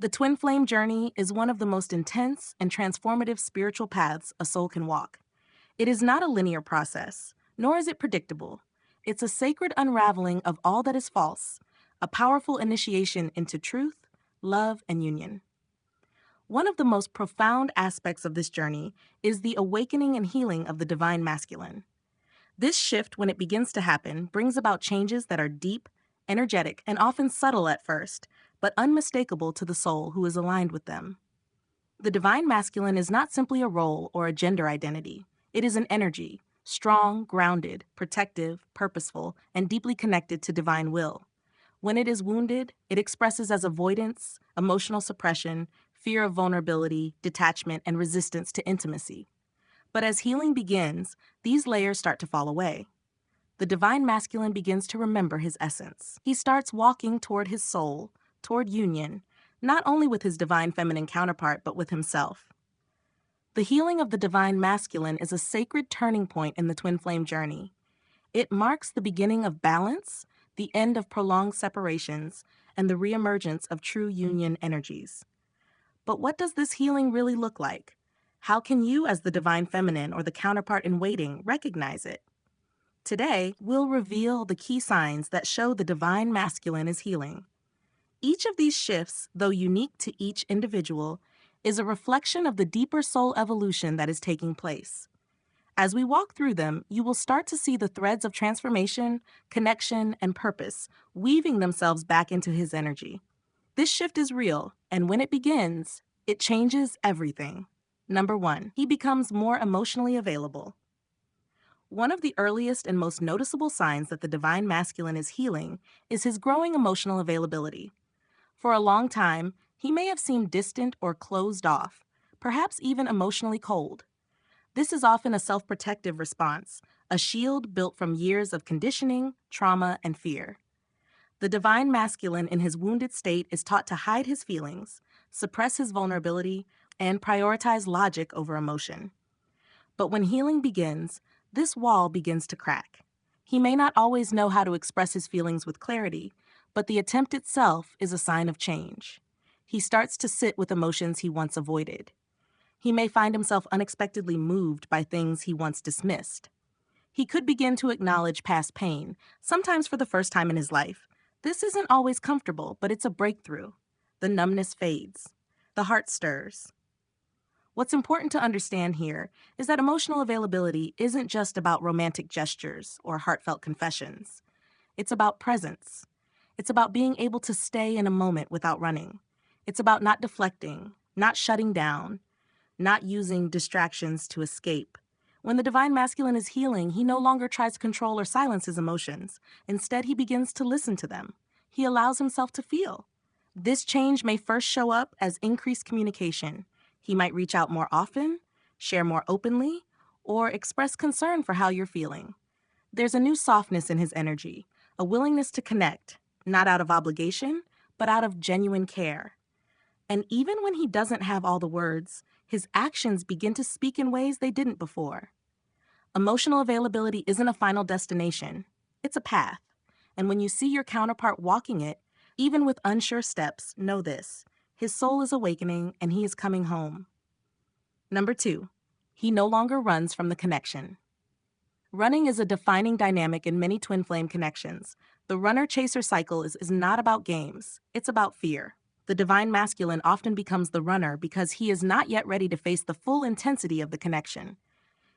The twin flame journey is one of the most intense and transformative spiritual paths a soul can walk. It is not a linear process, nor is it predictable. It's a sacred unraveling of all that is false, a powerful initiation into truth, love, and union. One of the most profound aspects of this journey is the awakening and healing of the divine masculine. This shift, when it begins to happen, brings about changes that are deep, energetic, and often subtle at first, but unmistakable to the soul who is aligned with them. The divine masculine is not simply a role or a gender identity. It is an energy, strong, grounded, protective, purposeful, and deeply connected to divine will. When it is wounded, it expresses as avoidance, emotional suppression, fear of vulnerability, detachment, and resistance to intimacy. But as healing begins, these layers start to fall away. The divine masculine begins to remember his essence. He starts walking toward his soul, toward union, not only with his divine feminine counterpart, but with himself. The healing of the divine masculine is a sacred turning point in the twin flame journey. It marks the beginning of balance, the end of prolonged separations, and the reemergence of true union energies. But what does this healing really look like? How can you, as the divine feminine or the counterpart in waiting, recognize it? Today, we'll reveal the key signs that show the divine masculine is healing. Each of these shifts, though unique to each individual, is a reflection of the deeper soul evolution that is taking place. As we walk through them, you will start to see the threads of transformation, connection, and purpose weaving themselves back into his energy. This shift is real, and when it begins, it changes everything. Number 1, he becomes more emotionally available. One of the earliest and most noticeable signs that the divine masculine is healing is his growing emotional availability. For a long time, he may have seemed distant or closed off, perhaps even emotionally cold. This is often a self-protective response, a shield built from years of conditioning, trauma, and fear. The divine masculine in his wounded state is taught to hide his feelings, suppress his vulnerability, and prioritize logic over emotion. But when healing begins, this wall begins to crack. He may not always know how to express his feelings with clarity, but the attempt itself is a sign of change. He starts to sit with emotions he once avoided. He may find himself unexpectedly moved by things he once dismissed. He could begin to acknowledge past pain, sometimes for the first time in his life. This isn't always comfortable, but it's a breakthrough. The numbness fades. The heart stirs. What's important to understand here is that emotional availability isn't just about romantic gestures or heartfelt confessions. It's about presence. It's about being able to stay in a moment without running. It's about not deflecting, not shutting down, not using distractions to escape. When the divine masculine is healing, he no longer tries to control or silence his emotions. Instead, he begins to listen to them. He allows himself to feel. This change may first show up as increased communication. He might reach out more often, share more openly, or express concern for how you're feeling. There's a new softness in his energy, a willingness to connect, not out of obligation, but out of genuine care. And even when he doesn't have all the words, his actions begin to speak in ways they didn't before. Emotional availability isn't a final destination. It's a path. And when you see your counterpart walking it, even with unsure steps, know this: his soul is awakening and he is coming home. Number 2, he no longer runs from the connection. Running is a defining dynamic in many twin flame connections. The runner-chaser cycle is not about games. It's about fear. The divine masculine often becomes the runner because he is not yet ready to face the full intensity of the connection.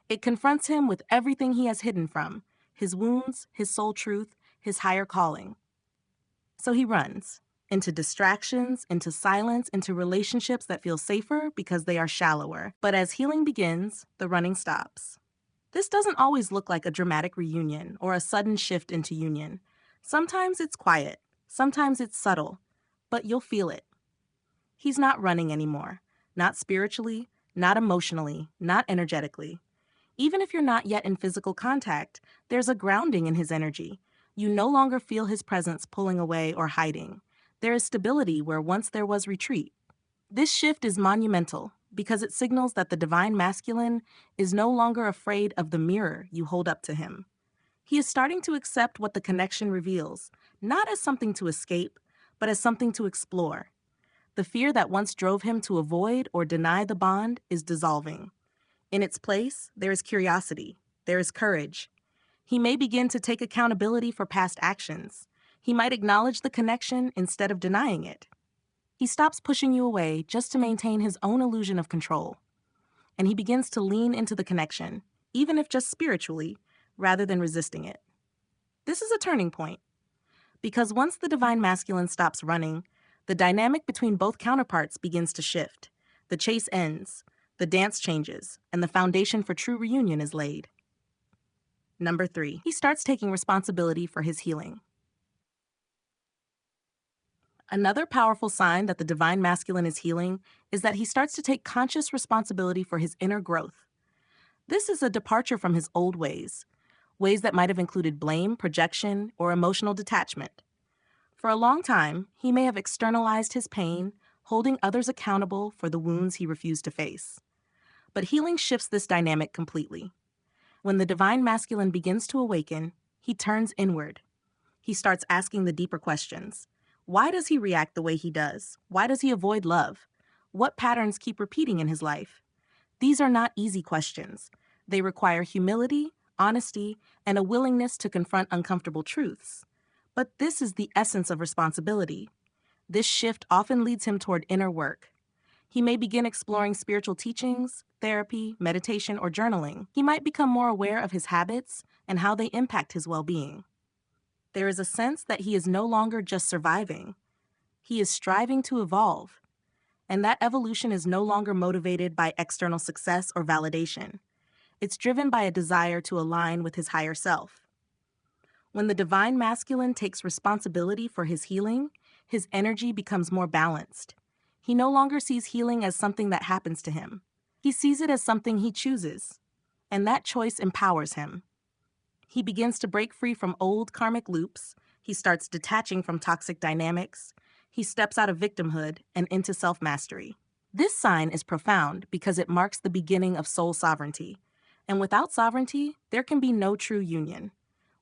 It confronts him with everything he has hidden from: his wounds, his soul truth, his higher calling. So he runs into distractions, into silence, into relationships that feel safer because they are shallower. But as healing begins, the running stops. This doesn't always look like a dramatic reunion or a sudden shift into union. Sometimes it's quiet, sometimes it's subtle, but you'll feel it. He's not running anymore, not spiritually, not emotionally, not energetically. Even if you're not yet in physical contact, there's a grounding in his energy. You no longer feel his presence pulling away or hiding. There is stability where once there was retreat. This shift is monumental because it signals that the divine masculine is no longer afraid of the mirror you hold up to him. He is starting to accept what the connection reveals, not as something to escape, but as something to explore. The fear that once drove him to avoid or deny the bond is dissolving. In its place, there is curiosity, there is courage. He may begin to take accountability for past actions. He might acknowledge the connection instead of denying it. He stops pushing you away just to maintain his own illusion of control. And he begins to lean into the connection, even if just spiritually, rather than resisting it. This is a turning point, because once the divine masculine stops running, the dynamic between both counterparts begins to shift. The chase ends, the dance changes, and the foundation for true reunion is laid. Number 3, he starts taking responsibility for his healing. Another powerful sign that the divine masculine is healing is that he starts to take conscious responsibility for his inner growth. This is a departure from his old ways that might have included blame, projection, or emotional detachment. For a long time, he may have externalized his pain, holding others accountable for the wounds he refused to face. But healing shifts this dynamic completely. When the divine masculine begins to awaken, he turns inward. He starts asking the deeper questions. Why does he react the way he does? Why does he avoid love? What patterns keep repeating in his life? These are not easy questions. They require humility, honesty, and a willingness to confront uncomfortable truths. But this is the essence of responsibility. This shift often leads him toward inner work. He may begin exploring spiritual teachings, therapy, meditation, or journaling. He might become more aware of his habits and how they impact his well-being. There is a sense that he is no longer just surviving. He is striving to evolve. And that evolution is no longer motivated by external success or validation. It's driven by a desire to align with his higher self. When the divine masculine takes responsibility for his healing, his energy becomes more balanced. He no longer sees healing as something that happens to him. He sees it as something he chooses, and that choice empowers him. He begins to break free from old karmic loops. He starts detaching from toxic dynamics. He steps out of victimhood and into self-mastery. This sign is profound because it marks the beginning of soul sovereignty. And without sovereignty, there can be no true union.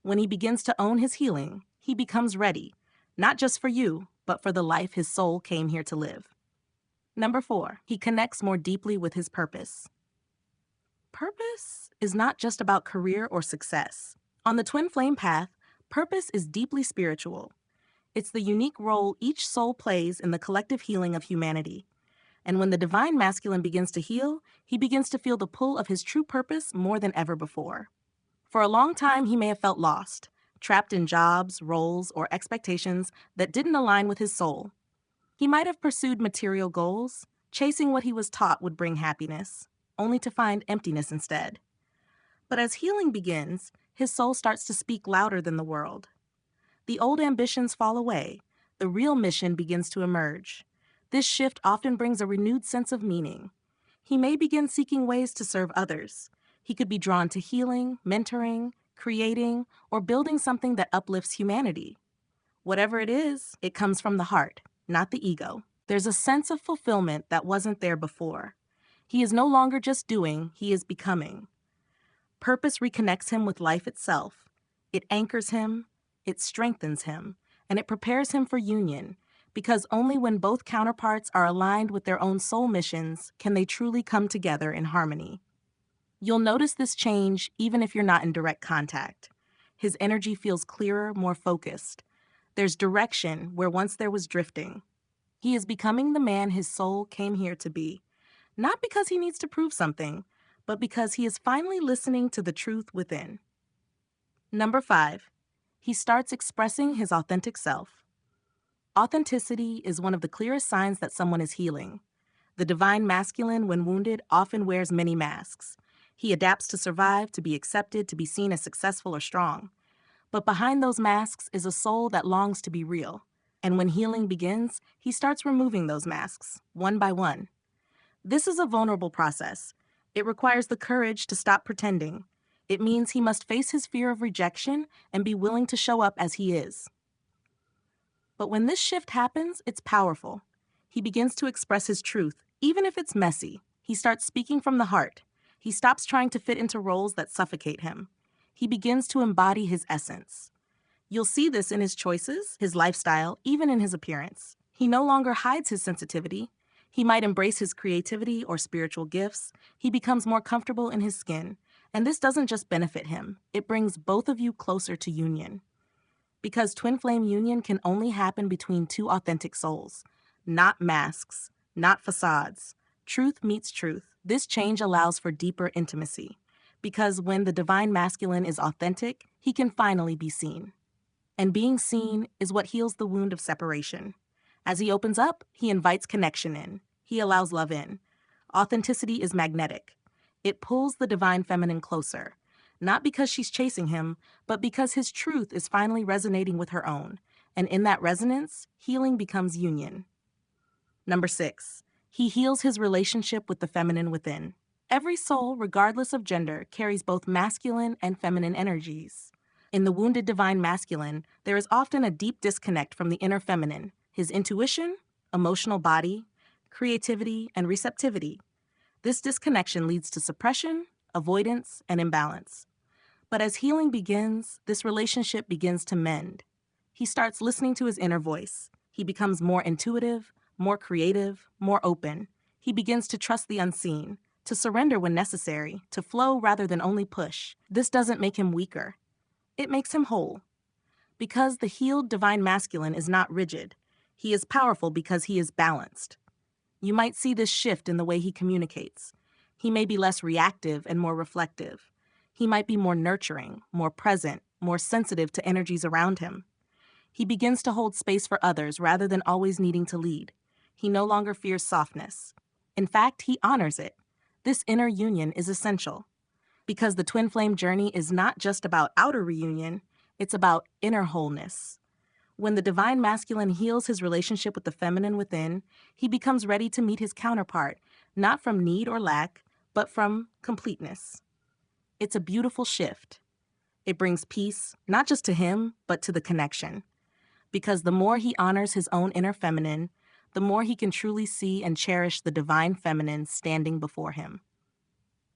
When he begins to own his healing, he becomes ready, not just for you, but for the life his soul came here to live. Number 4, he connects more deeply with his purpose. Purpose is not just about career or success. On the twin flame path, purpose is deeply spiritual. It's the unique role each soul plays in the collective healing of humanity. And when the divine masculine begins to heal, he begins to feel the pull of his true purpose more than ever before. For a long time, he may have felt lost, trapped in jobs, roles, or expectations that didn't align with his soul. He might have pursued material goals, chasing what he was taught would bring happiness, only to find emptiness instead. But as healing begins, his soul starts to speak louder than the world. The old ambitions fall away. The real mission begins to emerge. This shift often brings a renewed sense of meaning. He may begin seeking ways to serve others. He could be drawn to healing, mentoring, creating, or building something that uplifts humanity. Whatever it is, it comes from the heart, not the ego. There's a sense of fulfillment that wasn't there before. He is no longer just doing, he is becoming. Purpose reconnects him with life itself. It anchors him, it strengthens him, and it prepares him for union, because only when both counterparts are aligned with their own soul missions can they truly come together in harmony. You'll notice this change even if you're not in direct contact. His energy feels clearer, more focused. There's direction where once there was drifting. He is becoming the man his soul came here to be, not because he needs to prove something, but because he is finally listening to the truth within. Number 5, he starts expressing his authentic self. Authenticity is one of the clearest signs that someone is healing. The divine masculine, when wounded, often wears many masks. He adapts to survive, to be accepted, to be seen as successful or strong. But behind those masks is a soul that longs to be real. And when healing begins, he starts removing those masks, one by one. This is a vulnerable process. It requires the courage to stop pretending. It means he must face his fear of rejection and be willing to show up as he is. But when this shift happens, it's powerful. He begins to express his truth, even if it's messy. He starts speaking from the heart. He stops trying to fit into roles that suffocate him. He begins to embody his essence. You'll see this in his choices, his lifestyle, even in his appearance. He no longer hides his sensitivity. He might embrace his creativity or spiritual gifts. He becomes more comfortable in his skin. And this doesn't just benefit him, it brings both of you closer to union. Because twin flame union can only happen between two authentic souls, not masks, not facades. Truth meets truth. This change allows for deeper intimacy. Because when the divine masculine is authentic, he can finally be seen. And being seen is what heals the wound of separation. As he opens up, he invites connection in. He allows love in. Authenticity is magnetic. It pulls the divine feminine closer, not because she's chasing him, but because his truth is finally resonating with her own. And in that resonance, healing becomes union. Number 6, he heals his relationship with the feminine within. Every soul, regardless of gender, carries both masculine and feminine energies. In the wounded divine masculine, there is often a deep disconnect from the inner feminine, his intuition, emotional body, creativity, and receptivity. This disconnection leads to suppression, avoidance, and imbalance. But as healing begins, this relationship begins to mend. He starts listening to his inner voice. He becomes more intuitive, more creative, more open. He begins to trust the unseen, to surrender when necessary, to flow rather than only push. This doesn't make him weaker. It makes him whole. Because the healed divine masculine is not rigid. He is powerful because he is balanced. You might see this shift in the way he communicates. He may be less reactive and more reflective. He might be more nurturing, more present, more sensitive to energies around him. He begins to hold space for others rather than always needing to lead. He no longer fears softness. In fact, he honors it. This inner union is essential. Because the twin flame journey is not just about outer reunion, it's about inner wholeness. When the divine masculine heals his relationship with the feminine within, he becomes ready to meet his counterpart, not from need or lack, but from completeness. It's a beautiful shift. It brings peace, not just to him, but to the connection. Because the more he honors his own inner feminine, the more he can truly see and cherish the divine feminine standing before him.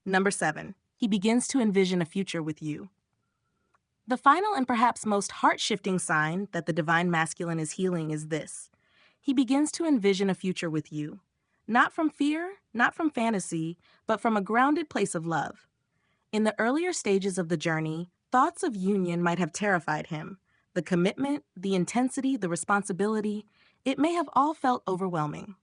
Number 7, he begins to envision a future with you. The final and perhaps most heart-shifting sign that the divine masculine is healing is this. He begins to envision a future with you. Not from fear, not from fantasy, but from a grounded place of love. In the earlier stages of the journey, thoughts of union might have terrified him. The commitment, the intensity, the responsibility, it may have all felt overwhelming.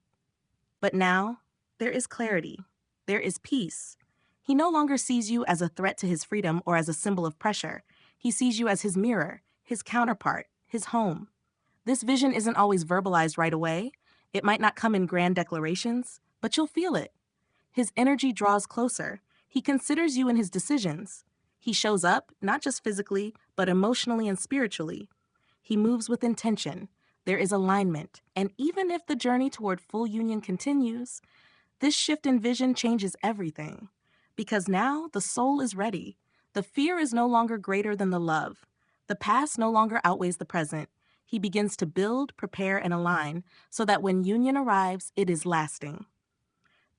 But now, there is clarity. There is peace. He no longer sees you as a threat to his freedom or as a symbol of pressure. He sees you as his mirror, his counterpart, his home. This vision isn't always verbalized right away. It might not come in grand declarations, but you'll feel it. His energy draws closer. He considers you in his decisions. He shows up, not just physically, but emotionally and spiritually. He moves with intention. There is alignment. And even if the journey toward full union continues, this shift in vision changes everything. Because now the soul is ready. The fear is no longer greater than the love. The past no longer outweighs the present. He begins to build, prepare, and align so that when union arrives, it is lasting.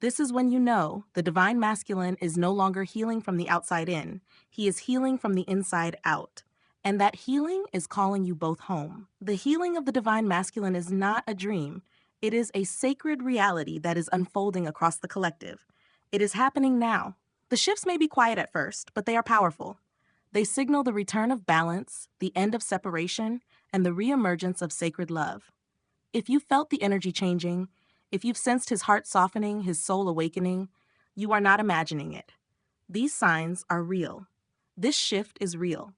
This is when you know the divine masculine is no longer healing from the outside in. He is healing from the inside out. And that healing is calling you both home. The healing of the divine masculine is not a dream. It is a sacred reality that is unfolding across the collective. It is happening now. The shifts may be quiet at first, but they are powerful. They signal the return of balance, the end of separation, and the reemergence of sacred love. If you felt the energy changing, if you've sensed his heart softening, his soul awakening, you are not imagining it. These signs are real. This shift is real.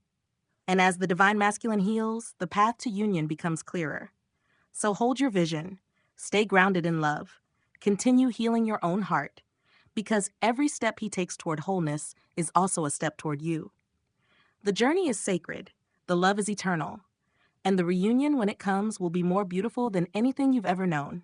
And as the divine masculine heals, the path to union becomes clearer. So hold your vision. Stay grounded in love. Continue healing your own heart. Because every step he takes toward wholeness is also a step toward you. The journey is sacred. The love is eternal. And the reunion, when it comes, will be more beautiful than anything you've ever known.